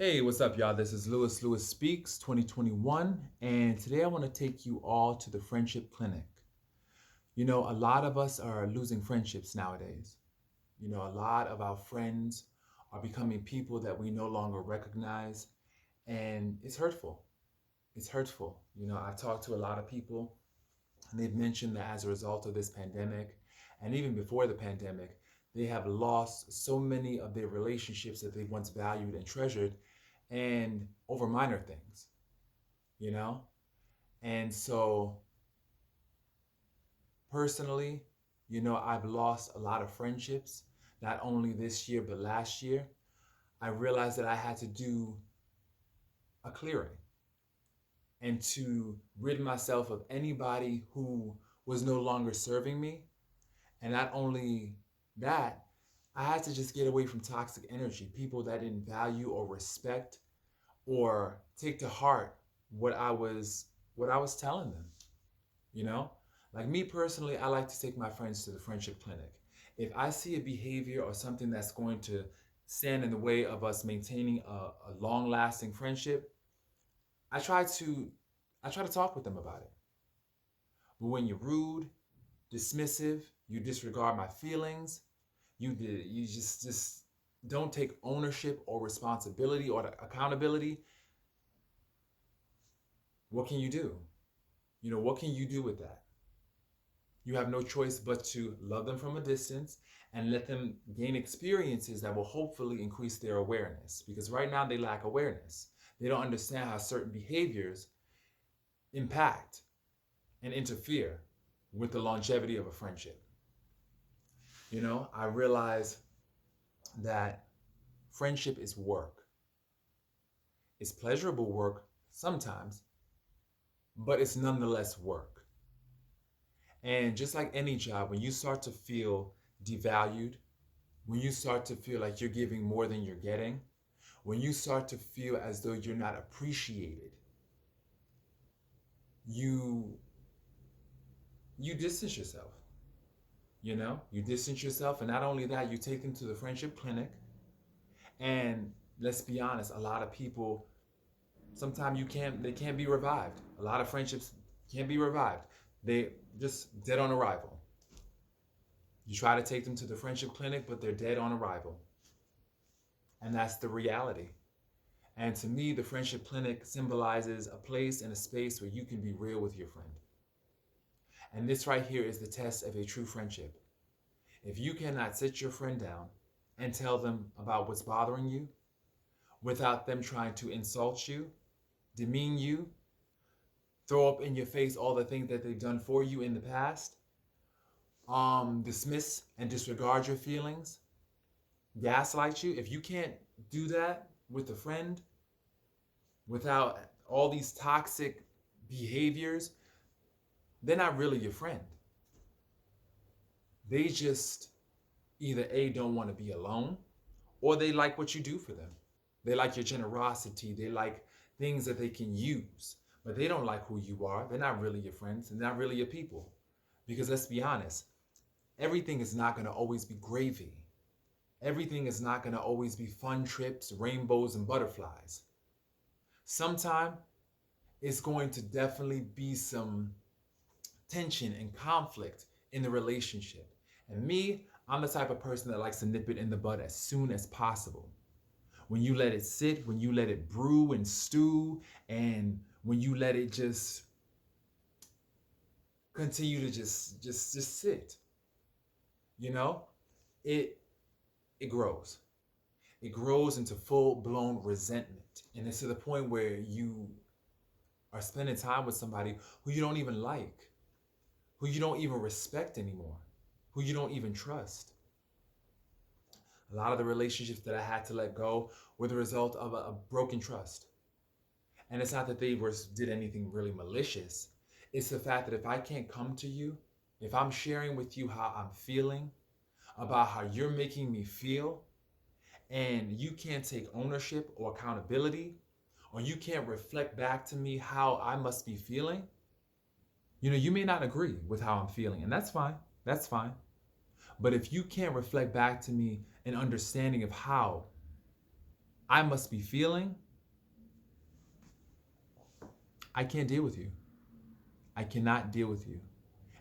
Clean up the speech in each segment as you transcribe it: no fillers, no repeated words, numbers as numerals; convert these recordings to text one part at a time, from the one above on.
Hey, what's up, y'all? This is Lewis Speaks 2021, and today I want to take you all to the Friendship Clinic. You know, a lot of us are losing friendships nowadays. You know, a lot of our friends are becoming people that we no longer recognize, and it's hurtful. It's hurtful. You know, I've talked to a lot of people, and they've mentioned that as a result of this pandemic, and even before the pandemic, they have lost so many of their relationships that they once valued and treasured, and over minor things, you know? And so, personally, you know, I've lost a lot of friendships, not only this year, but last year. I realized that I had to do a clearing and to rid myself of anybody who was no longer serving me. And not only that, I had to just get away from toxic energy, people that didn't value or respect or take to heart what I was what I was telling them, you know? Like me personally, I like to take my friends to the friendship clinic. If I see a behavior or something that's going to stand in the way of us maintaining a long-lasting friendship, I try to I try to talk with them about it. But when you're rude, dismissive, you disregard my feelings, you just don't take ownership or responsibility or accountability, what can you do? You know, what can you do with that? You have no choice but to love them from a distance and let them gain experiences that will hopefully increase their awareness. Because right now they lack awareness. They don't understand how certain behaviors impact and interfere with the longevity of a friendship. You know, I realize that friendship is work. It's pleasurable work sometimes, but it's nonetheless work. And just like any job, when you start to feel devalued, when you start to feel like you're giving more than you're getting, when you start to feel as though you're not appreciated, you you distance yourself. You know, you distance yourself, and not only that, you take them to the friendship clinic. And let's be honest, a lot of people sometimes they can't be revived. A lot of friendships can't be revived. They just dead on arrival. You try to take them to the friendship clinic, but they're dead on arrival. And that's the reality. And to me, the friendship clinic symbolizes a place and a space where you can be real with your friend. And this right here is the test of a true friendship. If you cannot sit your friend down and tell them about what's bothering you without them trying to insult you, demean you, throw up in your face all the things that they've done for you in the past, dismiss and disregard your feelings, gaslight you, if you can't do that with a friend without all these toxic behaviors, they're not really your friend. They just either A, don't want to be alone, or they like what you do for them. They like your generosity. They like things that they can use, but they don't like who you are. They're not really your friends. They're not really your people. Because let's be honest, everything is not going to always be gravy. Everything is not going to always be fun trips, rainbows, and butterflies. Sometime it's going to definitely be some tension and conflict in the relationship. And me, I'm the type of person that likes to nip it in the bud as soon as possible. When you let it sit, when you let it brew and stew, and when you let it just continue to just sit, you know, it it grows. It grows into full-blown resentment. And it's to the point where you are spending time with somebody who you don't even like, who you don't even respect anymore, who you don't even trust. A lot of the relationships that I had to let go were the result of a broken trust. And it's not that did anything really malicious. It's the fact that if I can't come to you, if I'm sharing with you how I'm feeling, about how you're making me feel, and you can't take ownership or accountability, or you can't reflect back to me how I must be feeling, you know, you may not agree with how I'm feeling, and that's fine. That's fine. But if you can't reflect back to me an understanding of how I must be feeling, I can't deal with you. I cannot deal with you.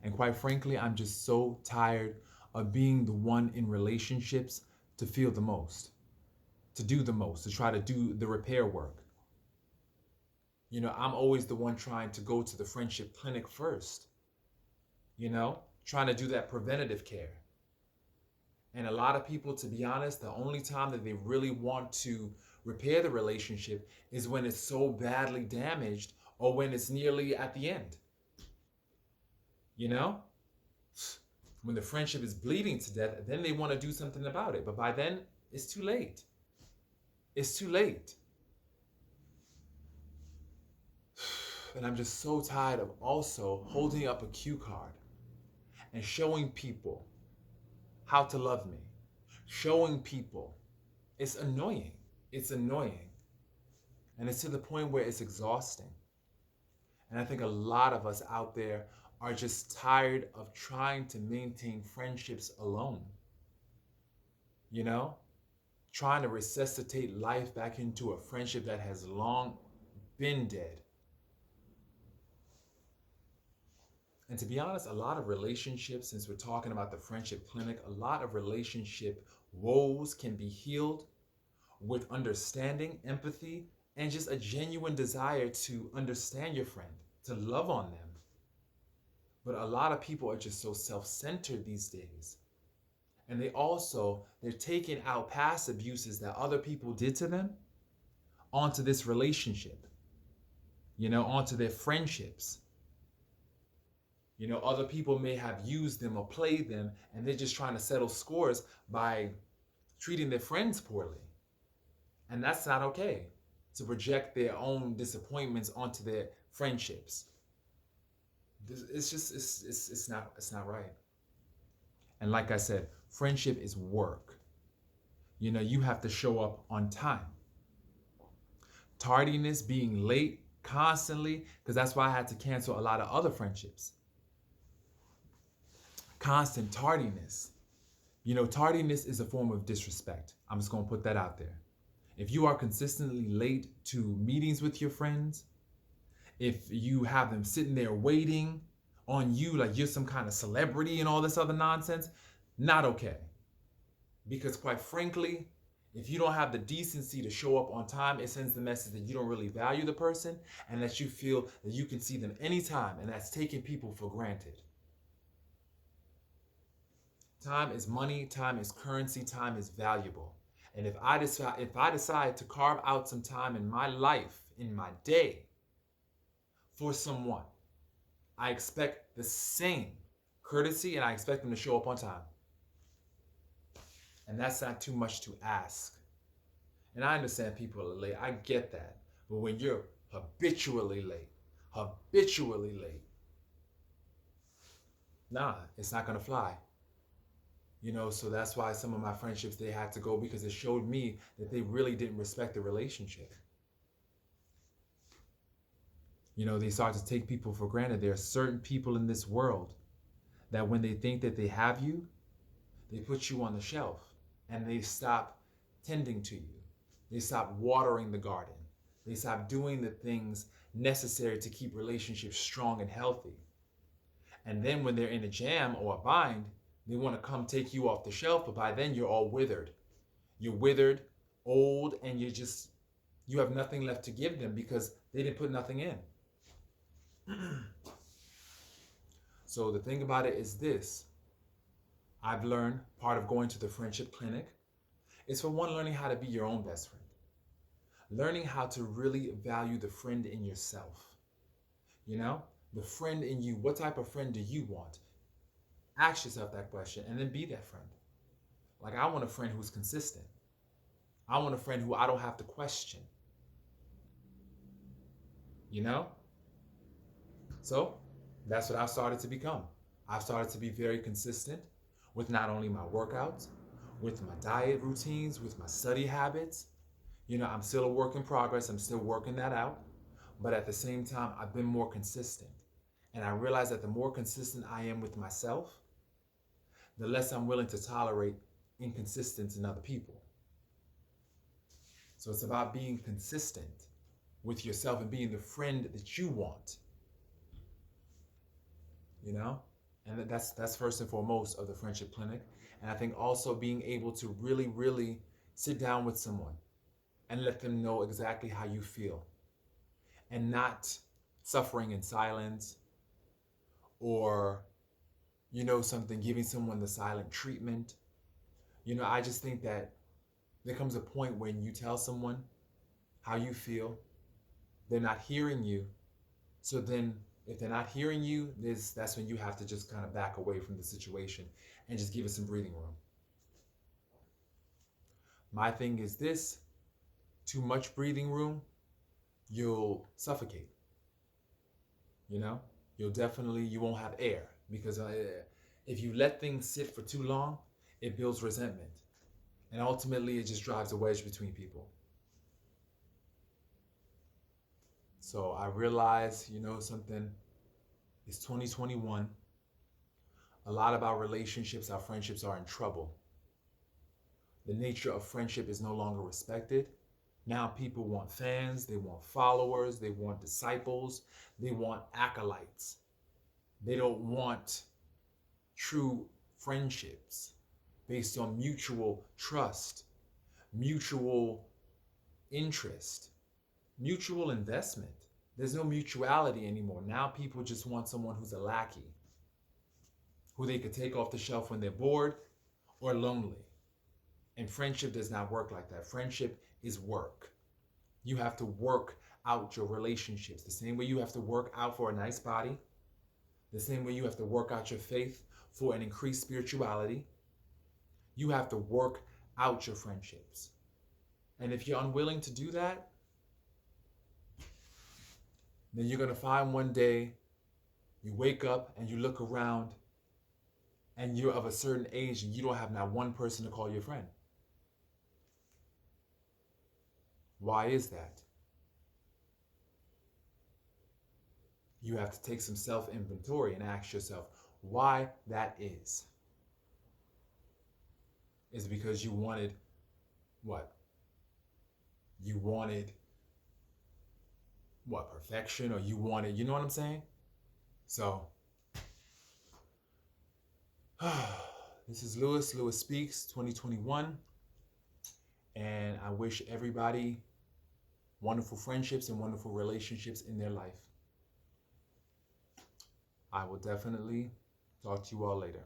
And quite frankly, I'm just so tired of being the one in relationships to feel the most, to do the most, to try to do the repair work. I'm always the one trying to go to the friendship clinic first, trying to do that preventative care. And a lot of people, to be honest, the only time that they really want to repair the relationship is when it's so badly damaged or when it's nearly at the end. You know? When the friendship is bleeding to death, then they want to do something about it. But by then, it's too late. It's too late. And I'm just so tired of also holding up a cue card and showing people how to love me. Showing people. It's annoying. It's annoying. And it's to the point where it's exhausting. And I think a lot of us out there are just tired of trying to maintain friendships alone. Trying to resuscitate life back into a friendship that has long been dead. And to be honest, a lot of relationships, since we're talking about the friendship clinic, a lot of relationship woes can be healed with understanding, empathy, and just a genuine desire to understand your friend, to love on them. But a lot of people are just so self-centered these days. And they're taking out past abuses that other people did to them onto this relationship, onto their friendships. Other people may have used them or played them, and they're just trying to settle scores by treating their friends poorly. And that's not okay, to project their own disappointments onto their friendships. It's not right. And like I said, friendship is work. You have to show up on time. Tardiness, being late constantly, because that's why I had to cancel a lot of other friendships. Constant tardiness. Tardiness is a form of disrespect. I'm just going to put that out there. If you are consistently late to meetings with your friends, if you have them sitting there waiting on you like you're some kind of celebrity and all this other nonsense, not okay. Because quite frankly, if you don't have the decency to show up on time, it sends the message that you don't really value the person and that you feel that you can see them anytime, and that's taking people for granted. Time is money, time is currency, time is valuable. And if I decide to carve out some time in my life, in my day, for someone, I expect the same courtesy and I expect them to show up on time. And that's not too much to ask. And I understand people are late. I get that. But when you're habitually late, nah, it's not gonna fly. So that's why some of my friendships, they had to go, because it showed me that they really didn't respect the relationship. They start to take people for granted. There are certain people in this world that when they think that they have you, they put you on the shelf and they stop tending to you. They stop watering the garden. They stop doing the things necessary to keep relationships strong and healthy. And then when they're in a jam or a bind, they want to come take you off the shelf, but by then you're all withered. You're withered, old, and you have nothing left to give them because they didn't put nothing in. So the thing about it is this. I've learned part of going to the friendship clinic is, for one, learning how to be your own best friend. Learning how to really value the friend in yourself. The friend in you. What type of friend do you want? Ask yourself that question and then be that friend. Like, I want a friend who's consistent. I want a friend who I don't have to question. So that's what I've started to become. I've started to be very consistent with not only my workouts, with my diet routines, with my study habits. I'm still a work in progress. I'm still working that out. But at the same time, I've been more consistent. And I realize that the more consistent I am with myself, the less I'm willing to tolerate inconsistency in other people. So it's about being consistent with yourself and being the friend that you want, you know? And that's first and foremost of the friendship clinic. And I think also being able to really, really sit down with someone and let them know exactly how you feel and not suffering in silence or, something, giving someone the silent treatment. I just think that there comes a point when you tell someone how you feel, they're not hearing you. So then if they're not hearing you, that's when you have to just kind of back away from the situation and just give it some breathing room. My thing is this: too much breathing room, you'll suffocate. You won't have air because if you let things sit for too long, it builds resentment. And ultimately, it just drives a wedge between people. So I realize, something, it's 2021. A lot of our relationships, our friendships are in trouble. The nature of friendship is no longer respected. Now people want fans, they want followers, they want disciples, they want acolytes. They don't want true friendships based on mutual trust, mutual interest, mutual investment. There's no mutuality anymore. Now people just want someone who's a lackey, who they could take off the shelf when they're bored or lonely. And friendship does not work like that. Friendship is work. You have to work out your relationships the same way you have to work out for a nice body, the same way you have to work out your faith for an increased spirituality. You have to work out your friendships. And if you're unwilling to do that, then you're going to find one day you wake up and you look around and you're of a certain age and you don't have not one person to call your friend. Why is that? You have to take some self-inventory and ask yourself why that is. Is it because you wanted what? You wanted what? Perfection? Or you wanted, you know what I'm saying? So, this is Lewis Speaks 2021. And I wish everybody wonderful friendships and wonderful relationships in their life. I will definitely talk to you all later.